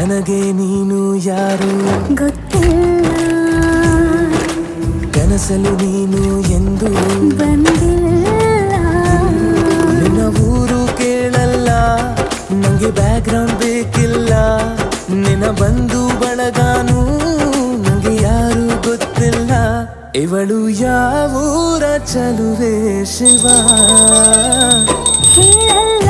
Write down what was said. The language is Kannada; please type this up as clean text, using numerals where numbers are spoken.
ನನಗೆ ನೀನು ಯಾರು ಗೊತ್ತಿಲ್ಲ, ಕನಸಲು ನೀನು ಎಂದು ಬಂದಿಲ್ಲ. ನಿನ್ನ ಊರು ಕೇಳಲ್ಲ, ನಂಗೆ ಬ್ಯಾಕ್ಗ್ರೌಂಡ್ ಬೇಕಿಲ್ಲ. ನಿನ್ನ ಬಂಧು ಬಳಗಾನು ನಂಗೆ ಯಾರು ಗೊತ್ತಿಲ್ಲ. ಇವಳು ಯಾವೂರ ಚಲುವೆ ಶಿವ ಹೇಳಲ್ಲ